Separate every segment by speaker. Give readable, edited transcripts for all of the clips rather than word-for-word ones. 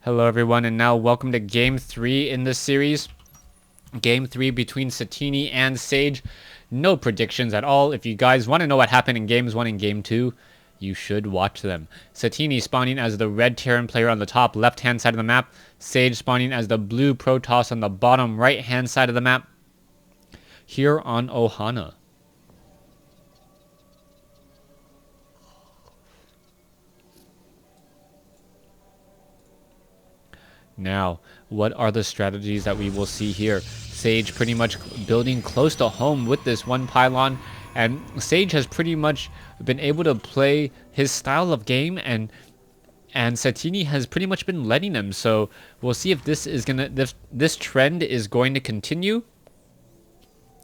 Speaker 1: Hello everyone, and now welcome to Game 3 in this series. Game 3 between Satiini and Sage. No predictions at all. If you guys want to know what happened in Games 1 and Game 2, you should watch them. Satiini spawning as the red Terran player on the top left-hand side of the map. Sage spawning as the blue Protoss on the bottom right-hand side of the map. Here on Ohana. Now, what are the strategies that we will see here? Sage pretty much building close to home with this one pylon, and Sage has pretty much been able to play his style of game, and Satiini has pretty much been letting him. So we'll see if this trend is going to continue,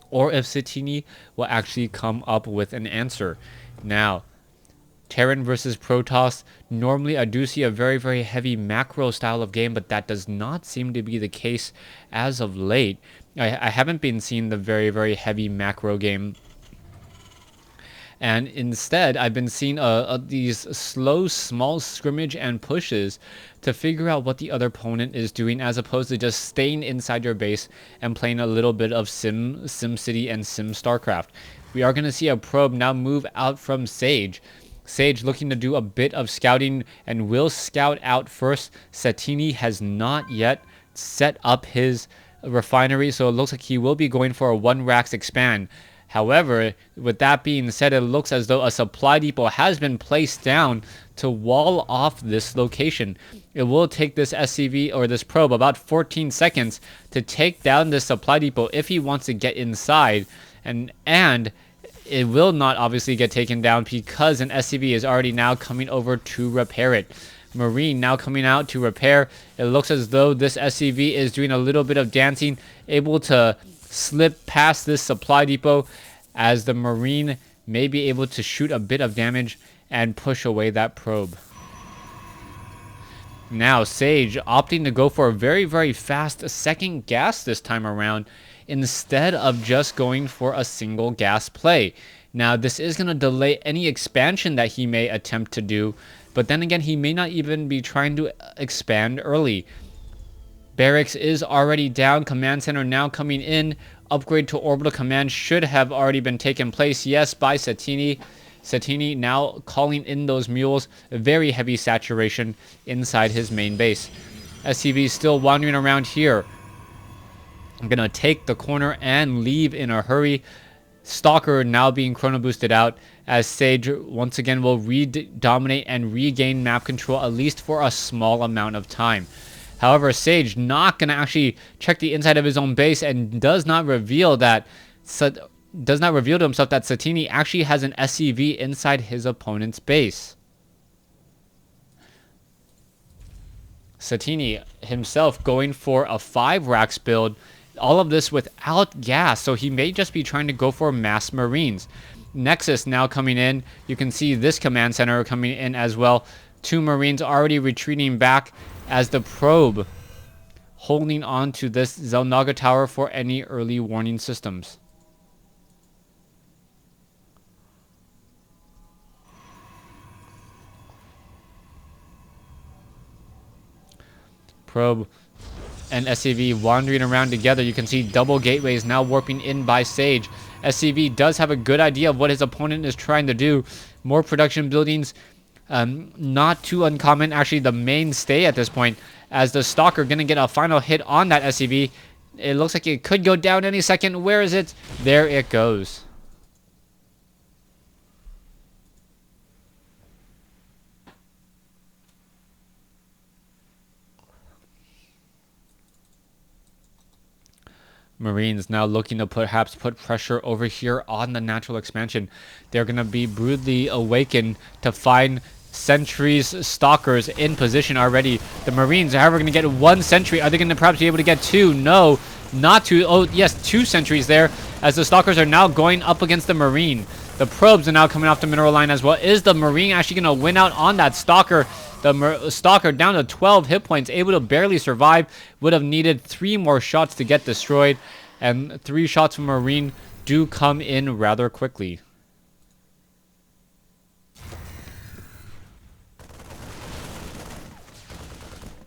Speaker 1: or if Satiini will actually come up with an answer. Now, Terran versus Protoss. Normally, I do see a very, very heavy macro style of game, but that does not seem to be the case as of late. I haven't been seeing the very, very heavy macro game. And instead, I've been seeing these slow, small scrimmage and pushes to figure out what the other opponent is doing, as opposed to just staying inside your base and playing a little bit of SimCity and StarCraft. We are going to see a probe now move out from Sage. Sage looking to do a bit of scouting and will scout out first. Satiini has not yet set up his refinery, so it looks like he will be going for a 1 racks expand. However, with that being said, it looks as though a supply depot has been placed down to wall off this location. It will take this SCV or this probe about 14 seconds to take down this supply depot if he wants to get inside, and it will not obviously get taken down because an SCV is already now coming over to repair it. Marine now coming out to repair. It looks as though this SCV is doing a little bit of dancing, able to slip past this supply depot, as the Marine may be able to shoot a bit of damage and push away that probe. Now Sage opting to go for a very, very fast second gas this time around, instead of just going for a single gas play. Now, this is going to delay any expansion that he may attempt to do, but then again, he may not even be trying to expand early. Barracks is already down. Command center now coming in. Upgrade to orbital command should have already been taken place, yes, by Satiini. Satiini now calling in those mules. Very heavy saturation inside his main base. SCV still wandering around here. I'm going to take the corner and leave in a hurry. Stalker now being chrono boosted out, as Sage once again will dominate and regain map control, at least for a small amount of time. However, Sage not going to actually check the inside of his own base, and does not reveal to himself that Satiini actually has an SCV inside his opponent's base. Satiini himself going for a 5 racks build. All of this without gas, so he may just be trying to go for mass Marines. Nexus now coming in. You can see this command center coming in as well. 2 Marines already retreating back, as the probe holding on to this Zelnaga tower for any early warning systems. Probe and SCV wandering around together. You can see double gateways now warping in by Sage. SCV does have a good idea of what his opponent is trying to do. More production buildings, not too uncommon. Actually, the mainstay at this point, as the Stalker going to get a final hit on that SCV. It looks like it could go down any second. Where is it? There it goes. Marines now looking to perhaps put pressure over here on the natural expansion. They're going to be brutally awakened to find sentries, stalkers in position already. The Marines, however, going to get 1 sentry. Are they going to perhaps be able to get 2? No, not 2. Oh, yes, 2 sentries there, as the stalkers are now going up against the Marine. The probes are now coming off the mineral line as well. Is the Marine actually going to win out on that stalker? The Stalker down to 12 hit points, able to barely survive. Would have needed 3 more shots to get destroyed. And 3 shots from Marine do come in rather quickly.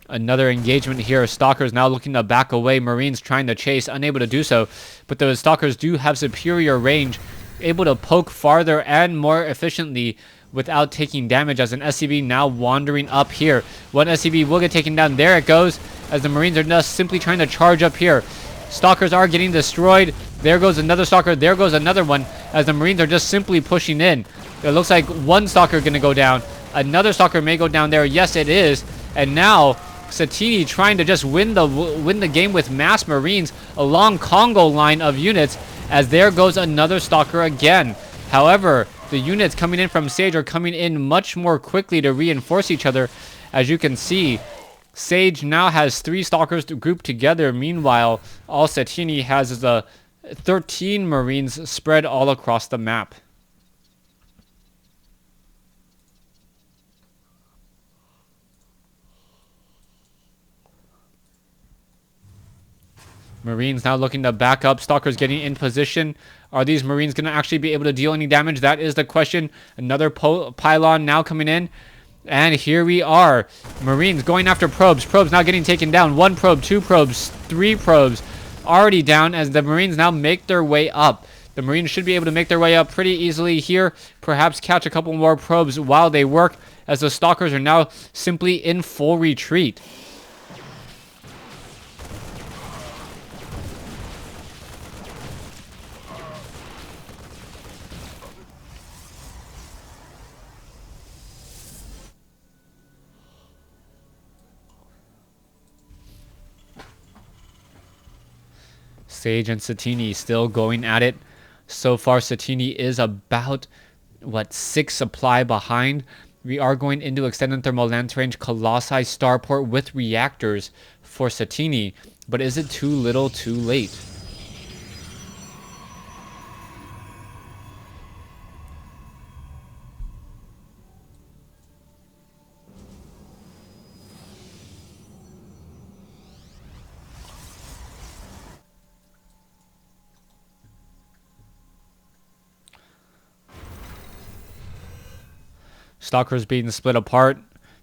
Speaker 1: Another engagement here. Stalkers now looking to back away. Marines trying to chase, unable to do so. But the Stalkers do have superior range, able to poke farther and more efficiently without taking damage, as an SCV now wandering up here. One SCV will get taken down. There it goes, as the Marines are just simply trying to charge up here. Stalkers are getting destroyed. There goes another Stalker. There goes another one, as the Marines are just simply pushing in. It looks like one Stalker going to go down. Another Stalker may go down there. Yes, it is. And now Satiini trying to just win the game with mass Marines along Congo line of units, as there goes another Stalker again. However, the units coming in from Sage are coming in much more quickly to reinforce each other. As you can see, Sage now has 3 Stalkers grouped together. Meanwhile, all Satiini has is 13 Marines spread all across the map. Marines now looking to back up. Stalkers getting in position. Are these Marines going to actually be able to deal any damage? That is the question. Another pylon now coming in. And here we are. Marines going after probes. Probes now getting taken down. 1 probe, 2 probes, 3 probes already down, as the Marines now make their way up. The Marines should be able to make their way up pretty easily here. Perhaps catch a couple more probes while they work, as the Stalkers are now simply in full retreat. Sage and Satiini still going at it. So far, Satiini is about, 6 supply behind. We are going into extended thermal lance range Colossi starport with reactors for Satiini. But is it too little, too late? Stalkers being split apart.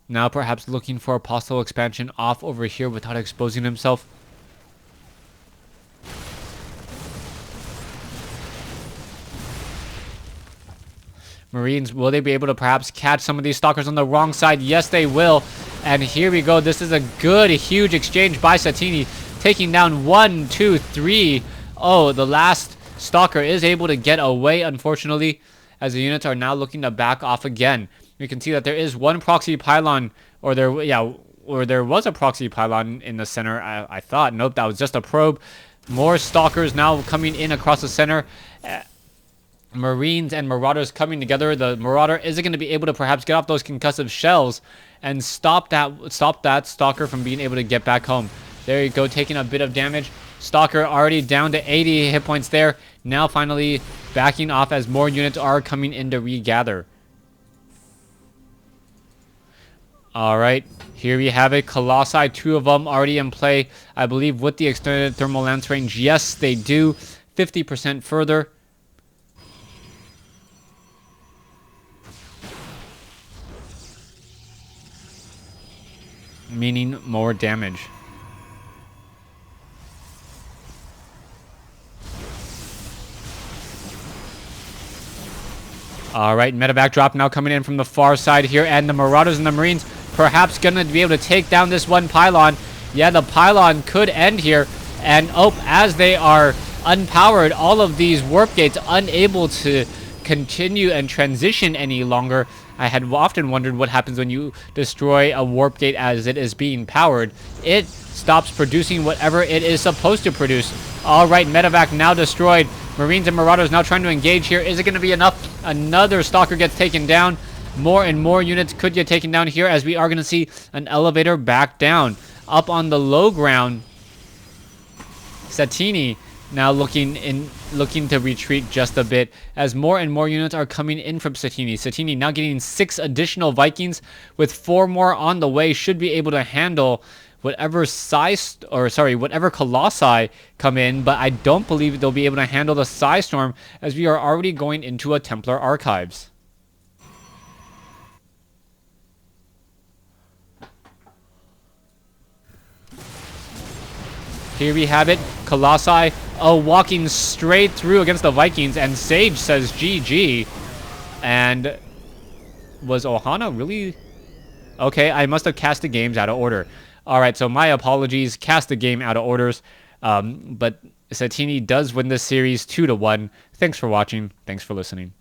Speaker 1: Now perhaps looking for a possible expansion off over here without exposing himself. Marines, will they be able to perhaps catch some of these Stalkers on the wrong side? Yes, they will. And here we go. This is a good, huge exchange by Satiini, taking down 1, 2, 3. Oh, the last Stalker is able to get away, unfortunately, as the units are now looking to back off again. You can see that there is 1 proxy pylon, or there was a proxy pylon in the center, I thought. Nope, that was just a probe. More Stalkers now coming in across the center. Marines and Marauders coming together. The Marauder isn't going to be able to perhaps get off those concussive shells and stop that Stalker from being able to get back home. There you go, taking a bit of damage. Stalker already down to 80 hit points there. Now finally backing off as more units are coming in to regather. Alright, here we have it. Colossi, 2 of them already in play. I believe with the extended thermal lance range, yes, they do. 50% further. Meaning more damage. Alright, medevac drop now coming in from the far side here, and the Marauders and the Marines perhaps gonna be able to take down this 1 pylon. Yeah, the pylon could end here, and as they are unpowered, all of these warp gates unable to continue and transition any longer. I had often wondered what happens when you destroy a warp gate as it is being powered. It stops producing whatever it is supposed to produce. Alright, medevac now destroyed. Marines and Marauders now trying to engage here. Is it going to be enough? Another Stalker gets taken down. More and more units could get taken down here, as we are going to see an elevator back down. Up on the low ground, Satiini now looking to retreat just a bit, as more and more units are coming in from Satiini. Satiini now getting 6 additional Vikings, with 4 more on the way. Should be able to handle whatever whatever Colossi come in, but I don't believe they'll be able to handle the Psy Storm, as we are already going into a Templar Archives. Here we have it. Colossi walking straight through against the Vikings, and Sage says GG. And was Ohana really? Okay, I must have cast the games out of order. Alright, so my apologies. Cast the game out of orders. But Satiini does win this series 2-1. Thanks for watching. Thanks for listening.